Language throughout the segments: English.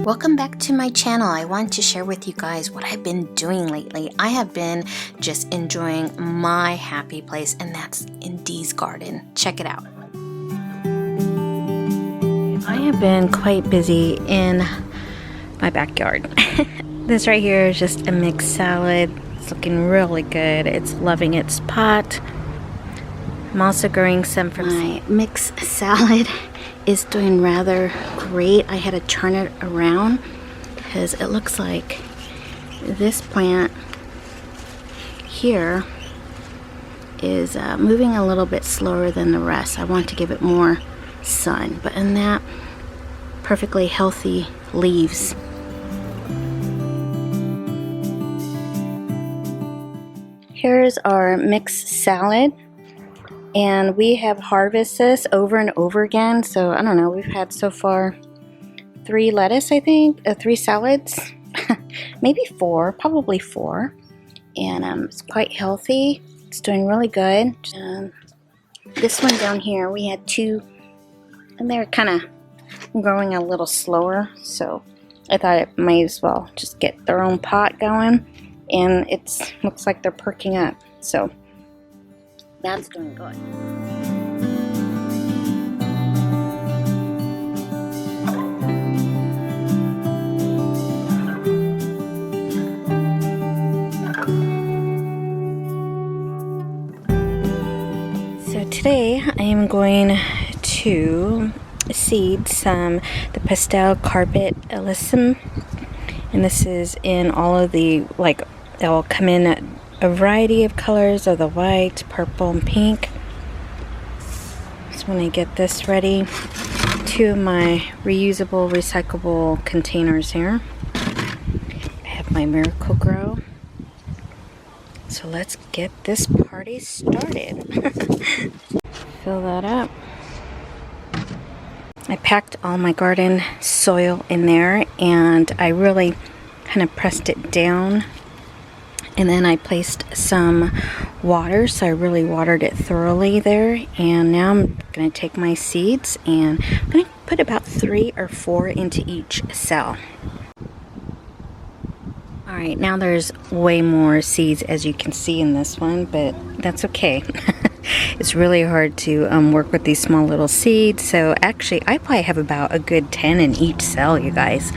Welcome back to my channel. I want to share with you guys what I've been doing lately. I have been just enjoying my happy place, and that's in Dee's garden. Check it out. I have been quite busy in my backyard. This right here is just a mixed salad. It's looking really good. It's loving its pot. I'm also growing some from my mixed salad. Is doing rather great. I had to turn it around because it looks like this plant here is moving a little bit slower than the rest. I want to give it more sun, but in that, perfectly healthy leaves. Here's our mixed salad. And we have harvested this over and over again. So I don't know, we've had so far 3 lettuce, I think, 3 salads, maybe 4, probably 4. And it's quite healthy. It's doing really good. This one down here, we had 2, and they're kind of growing a little slower. So I thought it might as well just get their own pot going. And it looks like they're perking up. So that's doing good. So today I am going to seed the pastel carpet alyssum, and this is in all of the, like, they'll come in a variety of colors of the white, purple, and pink. So when I get this ready, 2 of my reusable, recyclable containers here. I have my Miracle-Gro. So let's get this party started. Fill that up. I packed all my garden soil in there, and I really kind of pressed it down. And then I placed some water, so I really watered it thoroughly there. And now I'm going to take my seeds, and I'm going to put about 3 or 4 into each cell. Alright, now there's way more seeds, as you can see in this one, but that's okay. It's really hard to work with these small little seeds. So actually, I probably have about a good 10 in each cell, you guys.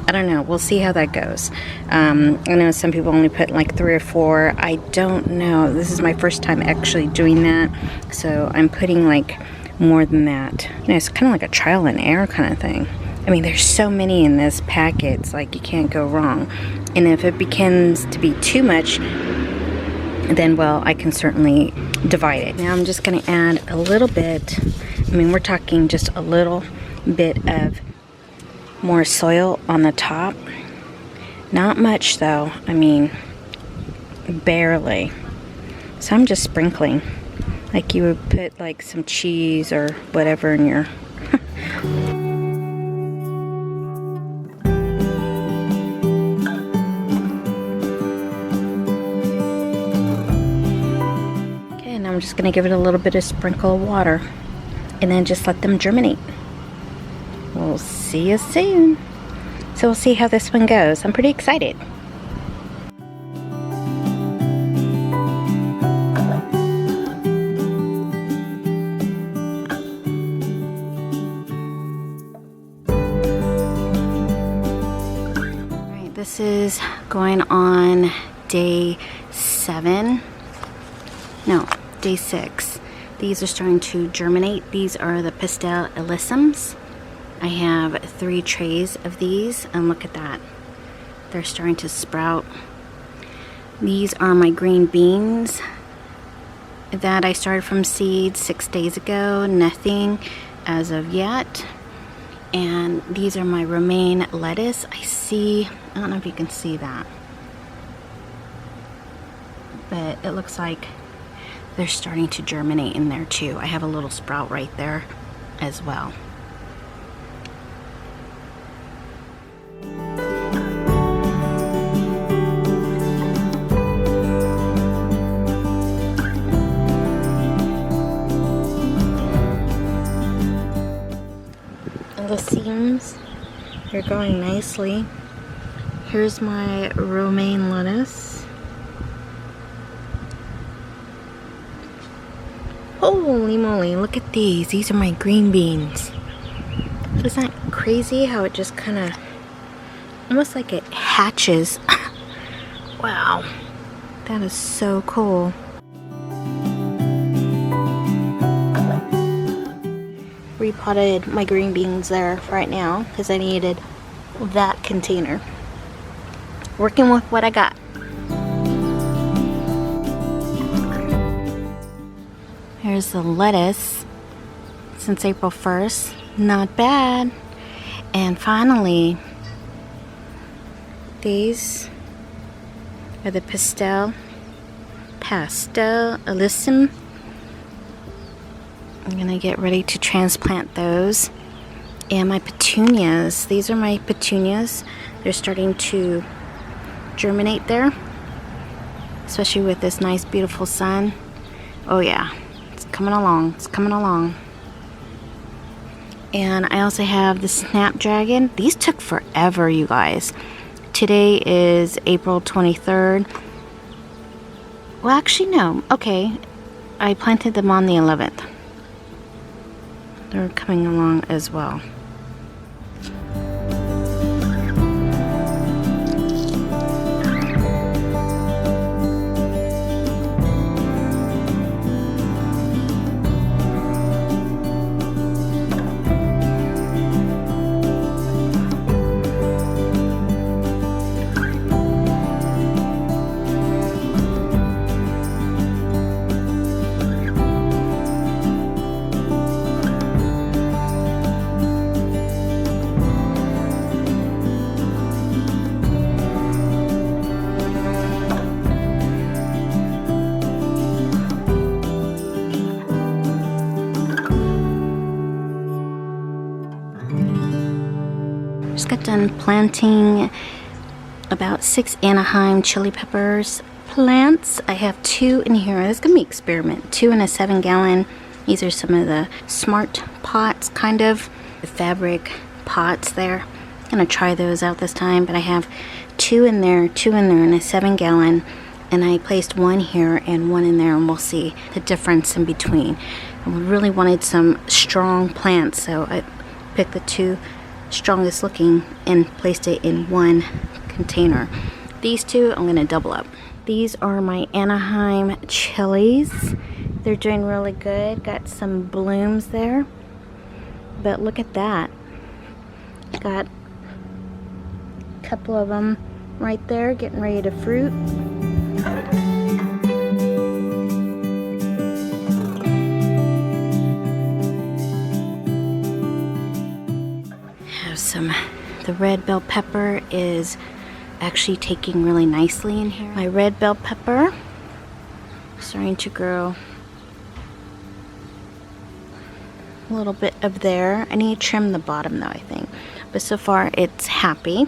I don't know. We'll see how that goes. I know some people only put like 3 or 4. I don't know. This is my first time actually doing that. So I'm putting like more than that. You know, it's kind of like a trial and error kind of thing. I mean, there's so many in this packet. It's like you can't go wrong. And if it begins to be too much, then, well, I can certainly divide it. Now I'm just going to add a little bit. I mean, we're talking just a little bit of more soil on the top. Not much though. I mean, barely. So I'm just sprinkling, like you would put like some cheese or whatever in your Okay, and I'm just going to give it a little bit of sprinkle of water, and then just let them germinate. We'll see you soon. So we'll see how this one goes. I'm pretty excited. Alright, this is going on day 7. No, day 6. These are starting to germinate. These are the pastel alyssums. I have 3 trays of these, and look at that. They're starting to sprout. These are my green beans that I started from seed 6 days ago. Nothing as of yet. And these are my romaine lettuce. I don't know if you can see that, but it looks like they're starting to germinate in there too. I have a little sprout right there as well. The seams They're going nicely. Here's my romaine lettuce. Holy moly, look at these. These are my green beans. Isn't that crazy how it just kind of, almost like it hatches. Wow, that is so cool. Repotted my green beans there right now because I needed that container. Working with what I got. Here's the lettuce since April 1st. Not bad. And finally, these are the pastel alyssum. I'm gonna get ready to transplant those. And my petunias, these are my petunias. They're starting to germinate there, especially with this nice beautiful sun. Oh yeah, it's coming along, it's coming along. And I also have the snapdragon. These took forever, you guys. Today is April 23rd. Well, actually no, okay, I planted them on the 11th. They're coming along as well. Just got done planting about 6 Anaheim chili peppers plants. I have 2 in here. This is gonna be an experiment. 2 in a 7-gallon. These are some of the smart pots, kind of the fabric pots there. I'm gonna try those out this time, but I have 2 in there, 2 in there in a 7-gallon, and I placed 1 here and 1 in there, and we'll see the difference in between. I really wanted some strong plants, so I picked the 2 strongest looking and placed it in 1 container. These 2 I'm gonna double up. These are my Anaheim chilies. They're doing really good. Got some blooms there, but look at that. Got a couple of them right there getting ready to fruit. The red bell pepper is actually taking really nicely in here. My red bell pepper starting to grow a little bit of there. I need to trim the bottom though, I think, but so far it's happy.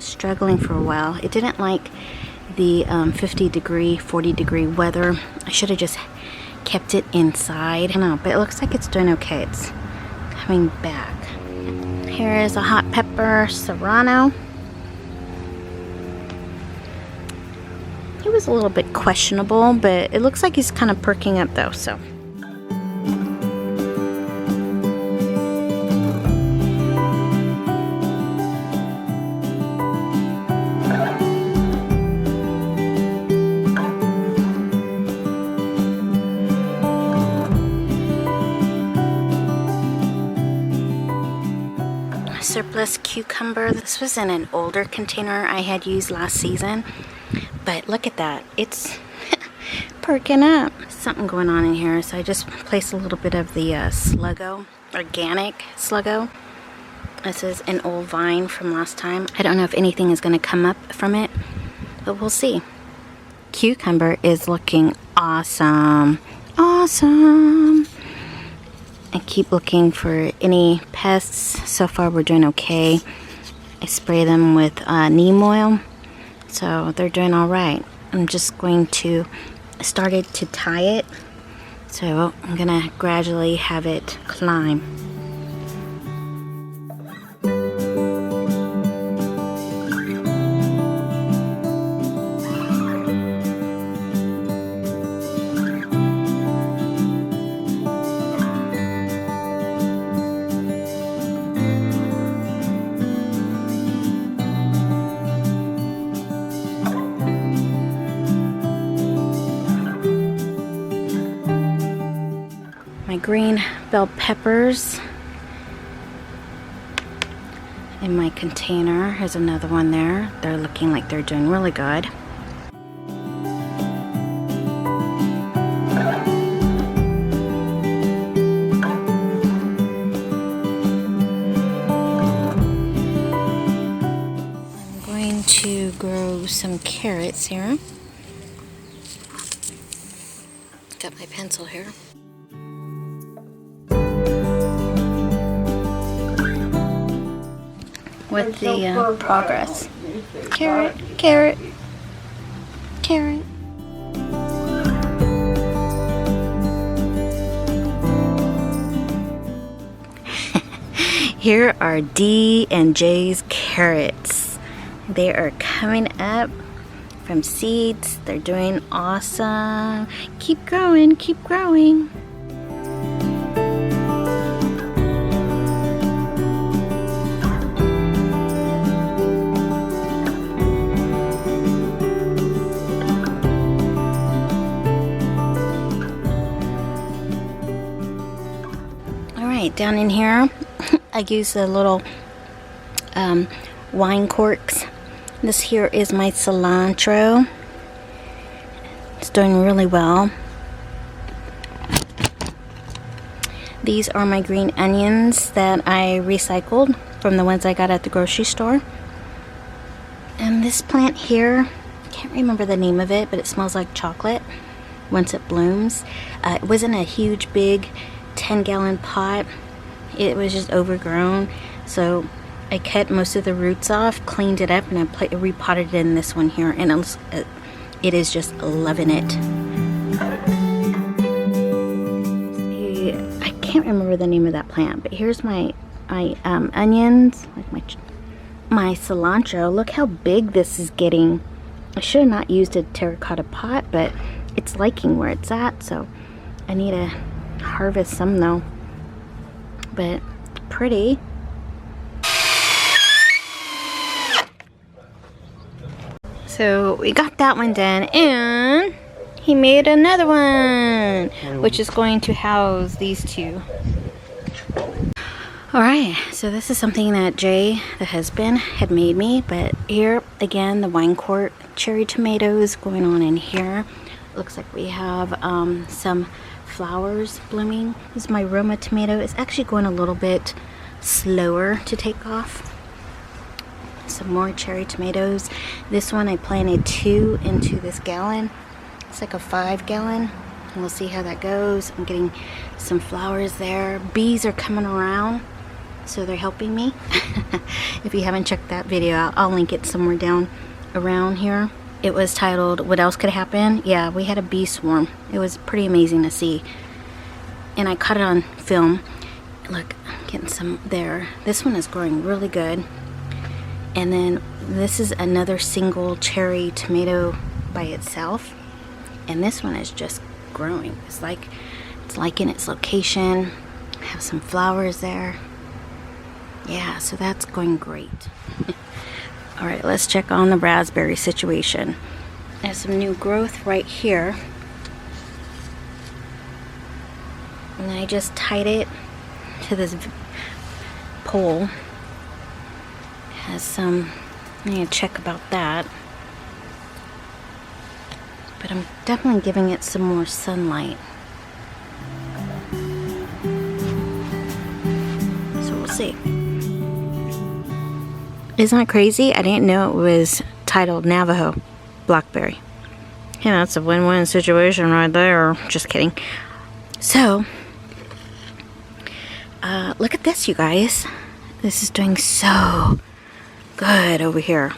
Struggling for a while. It didn't like the 50-degree, 40-degree weather. I should have just kept it inside. I don't know, but it looks like it's doing okay. It's coming back. Here is a hot pepper serrano. He was a little bit questionable, but it looks like he's kind of perking up though, so. Surplus cucumber. This was in an older container I had used last season, but look at that, it's perking up. Something going on in here, so I just placed a little bit of the Sluggo, organic Sluggo. This is an old vine from last time. I don't know if anything is going to come up from it, but we'll see. Cucumber is looking awesome. Awesome. I keep looking for any pests. So far we're doing okay. I spray them with neem oil, so they're doing all right. I'm just going to start to tie it, so I'm gonna gradually have it climb. My green bell peppers in my container. There's another one there. They're looking like they're doing really good. I'm going to grow some carrots here. Got my pencil here. With the progress. Carrot, carrot, carrot. Here are D and J's carrots. They are coming up from seeds. They're doing awesome. Keep growing, keep growing. Down in here, I use the little wine corks. This here is my cilantro. It's doing really well. These are my green onions that I recycled from the ones I got at the grocery store. And this plant here, can't remember the name of it, but it smells like chocolate once it blooms. It wasn't a huge big 10-gallon pot. It was just overgrown, so I cut most of the roots off, cleaned it up, and I repotted it in this one here, and it is just loving it. I can't remember the name of that plant, but here's my onions, like my cilantro. Look how big this is getting. I should have not used a terracotta pot, but it's liking where it's at, so I need to harvest some though. But pretty. So we got that one done, and he made another one, which is going to house these two. Alright, so this is something that Jay, the husband, had made me, but here again the wine quart cherry tomatoes going on in here. Looks like we have some flowers blooming. This is my Roma tomato. It's actually going a little bit slower to take off. Some more cherry tomatoes. This one I planted 2 into this gallon. It's like a 5-gallon. We'll see how that goes. I'm getting some flowers there. Bees are coming around, so they're helping me. If you haven't checked that video out, I'll link it somewhere down around here. It was titled, What Else Could Happen? Yeah, we had a bee swarm. It was pretty amazing to see. And I caught it on film. Look, I'm getting some there. This one is growing really good. And then this is another single cherry tomato by itself. And this one is just growing. It's liking its location. I have some flowers there. Yeah, so that's going great. Alright, let's check on the raspberry situation. There's some new growth right here. And I just tied it to this pole. It has some, I need to check about that. But I'm definitely giving it some more sunlight. So we'll see. Isn't that crazy? I didn't know it was titled Navajo Blackberry. Yeah, that's a win-win situation right there. Just kidding. So, look at this, you guys. This is doing so good over here.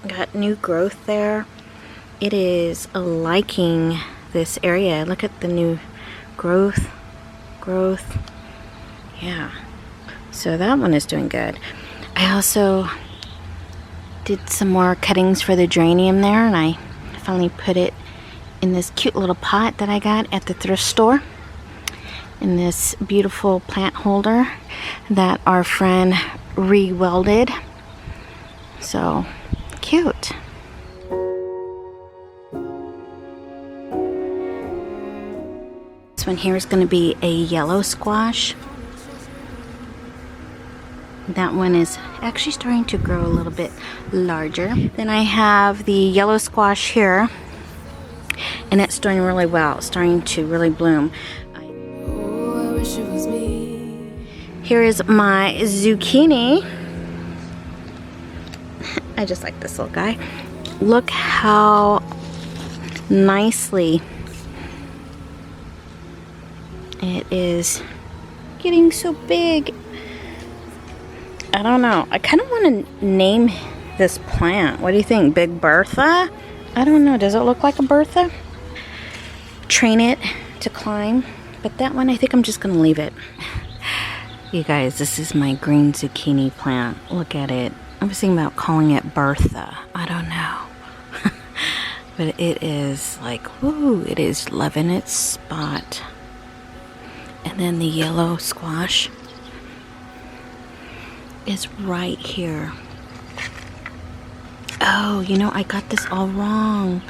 Got new growth there. It is liking this area. Look at the new growth. Yeah. So that one is doing good. I also did some more cuttings for the geranium there, and I finally put it in this cute little pot that I got at the thrift store, in this beautiful plant holder that our friend re-welded. So cute. This one here is going to be a yellow squash. That one is actually starting to grow a little bit larger. Then I have the yellow squash here, and it's doing really well. It's starting to really bloom. Here is my zucchini. I just like this little guy. Look how nicely it is getting so big. I don't know. I kind of want to name this plant. What do you think? Big Bertha? I don't know. Does it look like a Bertha? Train it to climb. But that one, I think I'm just going to leave it. You guys, this is my green zucchini plant. Look at it. I was thinking about calling it Bertha. I don't know. But it is like, woo, it is loving its spot. And then the yellow squash is right here. Oh, you know, I got this all wrong.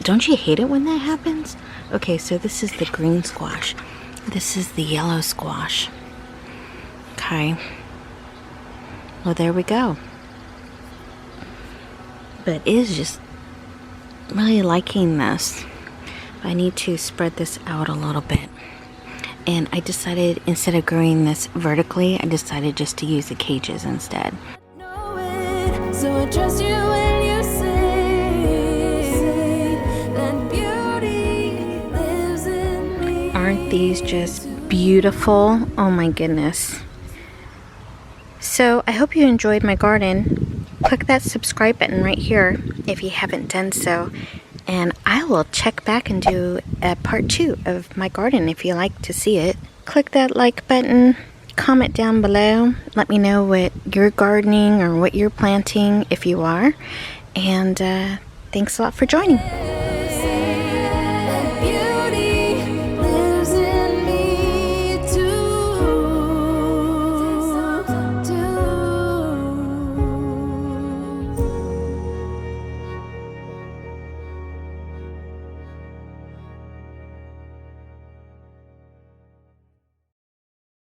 Don't you hate it when that happens? Okay, so this is the green squash. This is the yellow squash. Okay. Well, there we go. But it is just really liking this. I need to spread this out a little bit. And I decided, instead of growing this vertically, I decided just to use the cages instead. So I trust you when you say that beauty lives in me. Aren't these just beautiful? Oh my goodness. So I hope you enjoyed my garden. Click that subscribe button right here if you haven't done so. And I will check back and do a part 2 of my garden if you like to see it. Click that like button, comment down below, let me know what you're gardening or what you're planting if you are. And thanks a lot for joining.